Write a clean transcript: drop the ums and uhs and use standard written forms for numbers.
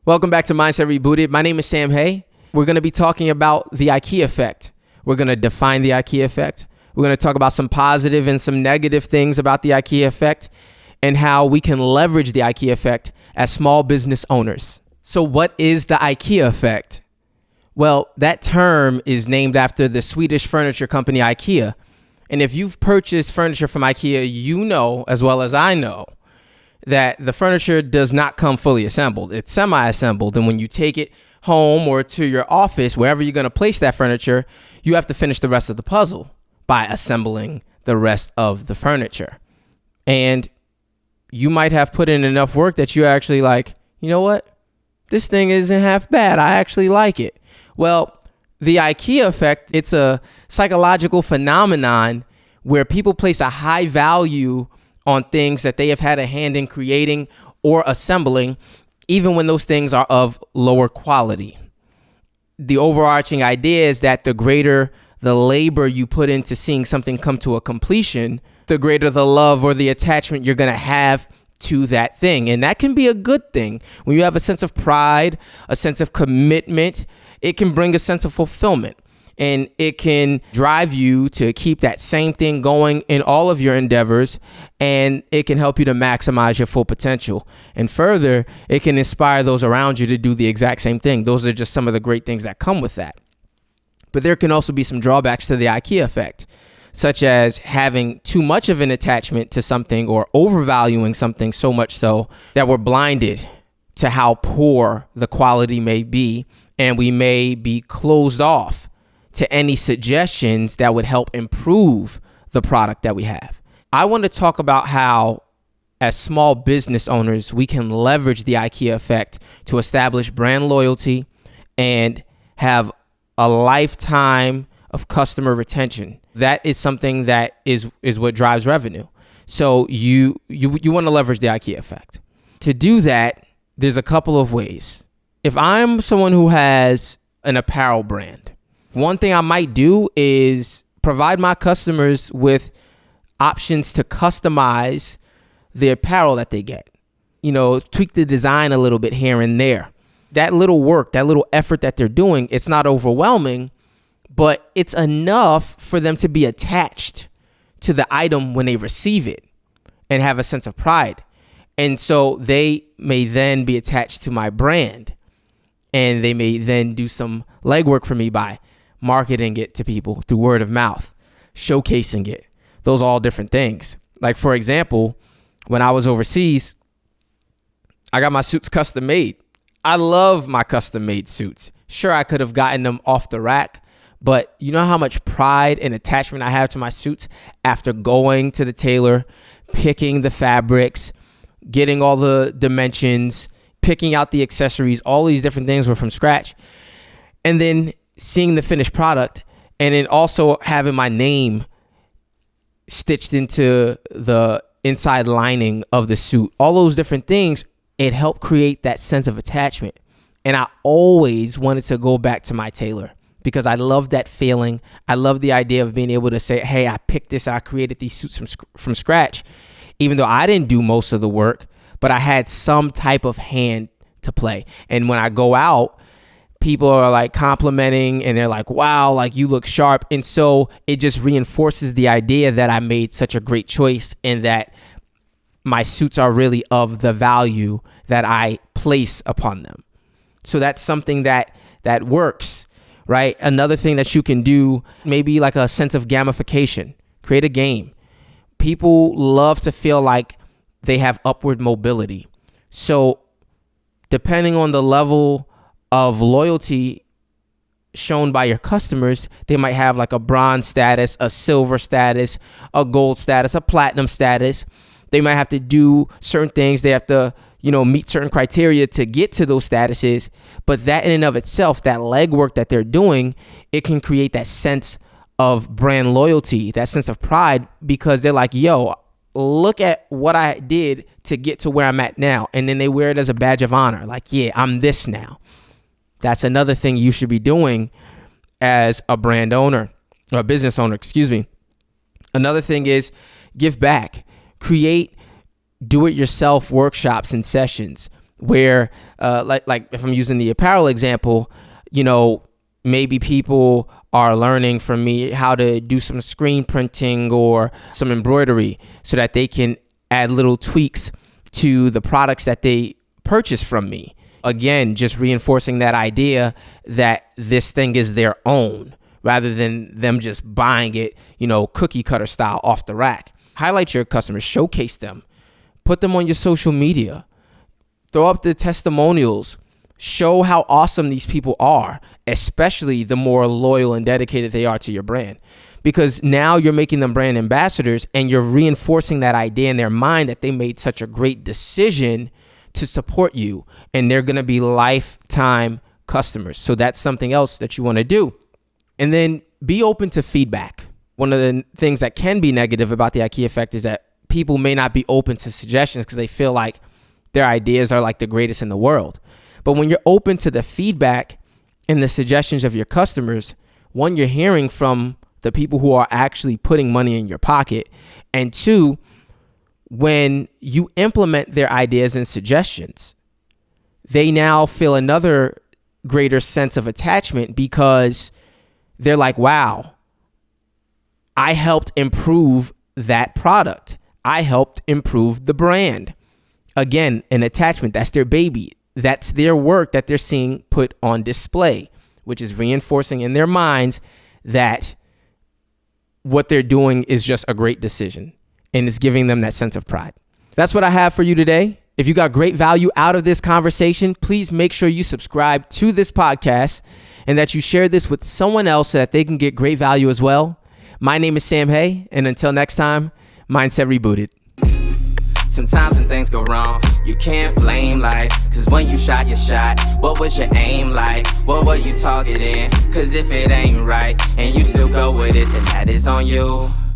Welcome back to Mindset Rebooted. My name is Sam Hay. We're going to be talking about the Ikea Effect. We're going to define the Ikea Effect. We're going to talk about some positive and some negative things about the Ikea Effect and how we can leverage the Ikea Effect as small business owners. So what is the Ikea Effect? Well, that term is named after the Swedish furniture company Ikea. And if you've purchased furniture from Ikea, you know, as well as I know, that the furniture does not come fully assembled. It's semi-assembled. And when you take it home or to your office, wherever you're going to place that furniture, you have to finish the rest of the puzzle by assembling the rest of the furniture. And you might have put in enough work that you're actually like, you know what? This thing isn't half bad. I actually like it. Well, the Ikea effect, it's a psychological phenomenon where people place a high value on things that they have had a hand in creating or assembling, even when those things are of lower quality. The overarching idea is that the greater the labor you put into seeing something come to a completion, the greater the love or the attachment you're going to have to that thing. And that can be a good thing. When you have a sense of pride, a sense of commitment, it can bring a sense of fulfillment. And it can drive you to keep that same thing going in all of your endeavors, and it can help you to maximize your full potential. And further, it can inspire those around you to do the exact same thing. Those are just some of the great things that come with that. But there can also be some drawbacks to the Ikea effect, such as having too much of an attachment to something or overvaluing something so much so that we're blinded to how poor the quality may be, and we may be closed off to any suggestions that would help improve the product that we have. I want to talk about how, as small business owners, we can leverage the Ikea effect to establish brand loyalty and have a lifetime of customer retention. That is something that is what drives revenue. So you want to leverage the Ikea effect. To do that, there's a couple of ways. If I'm someone who has an apparel brand, one thing I might do is provide my customers with options to customize the apparel that they get. You know, tweak the design a little bit here and there. That little work, that little effort that they're doing, it's not overwhelming, but it's enough for them to be attached to the item when they receive it and have a sense of pride. And so they may then be attached to my brand, and they may then do some legwork for me by marketing it to people through word of mouth, showcasing it. Those are all different things. Like, for example, when I was overseas, I got my suits custom made. I love my custom made suits. Sure, I could have gotten them off the rack, but you know how much pride and attachment I have to my suits after going to the tailor, picking the fabrics, getting all the dimensions, picking out the accessories, all these different things were from scratch. And then seeing the finished product, and then also having my name stitched into the inside lining of the suit. All those different things, it helped create that sense of attachment. And I always wanted to go back to my tailor because I love that feeling. I love the idea of being able to say, hey, I picked this, I created these suits from scratch. Even though I didn't do most of the work, but I had some type of hand to play. And when I go out, people are like complimenting and they're like, wow, like you look sharp. And so it just reinforces the idea that I made such a great choice and that my suits are really of the value that I place upon them. So that's something that works, right? Another thing that you can do, maybe like a sense of gamification, create a game. People love to feel like they have upward mobility. So depending on the level of loyalty shown by your customers, they might have like a bronze status, a silver status, a gold status, a platinum status. They might have to do certain things. They have to, meet certain criteria to get to those statuses. But that in and of itself, that legwork that they're doing, it can create that sense of brand loyalty, that sense of pride, because they're like, yo, look at what I did to get to where I'm at now. And then they wear it as a badge of honor. Like, yeah, I'm this now. That's another thing you should be doing as a brand owner or a business owner, Another thing is give back. Create do-it-yourself workshops and sessions. where like if I'm using the apparel example, maybe people are learning from me how to do some screen printing or some embroidery so that they can add little tweaks to the products that they purchase from me. Again, just reinforcing that idea that this thing is their own rather than them just buying it, cookie cutter style off the rack. Highlight your customers, showcase them, put them on your social media, throw up the testimonials, show how awesome these people are, especially the more loyal and dedicated they are to your brand. Because now you're making them brand ambassadors and you're reinforcing that idea in their mind that they made such a great decision to support you, and they're going to be lifetime customers. So that's something else that you want to do. And then be open to feedback. One of the things that can be negative about the IKEA effect is that people may not be open to suggestions because they feel like their ideas are like the greatest in the world. But when you're open to the feedback and the suggestions of your customers, one, you're hearing from the people who are actually putting money in your pocket. And two, when you implement their ideas and suggestions, they now feel another greater sense of attachment because they're like, wow, I helped improve that product. I helped improve the brand. Again, an attachment, that's their baby. That's their work that they're seeing put on display, which is reinforcing in their minds that what they're doing is just a great decision. And it's giving them that sense of pride. That's what I have for you today. If you got great value out of this conversation, please make sure you subscribe to this podcast and that you share this with someone else so that they can get great value as well. My name is Sam Hay, and until next time, Mindset Rebooted. Sometimes when things go wrong, you can't blame life. Cause when you shot your shot, what was your aim like? What were you targeting? Cause if it ain't right, and you still go with it, then that is on you.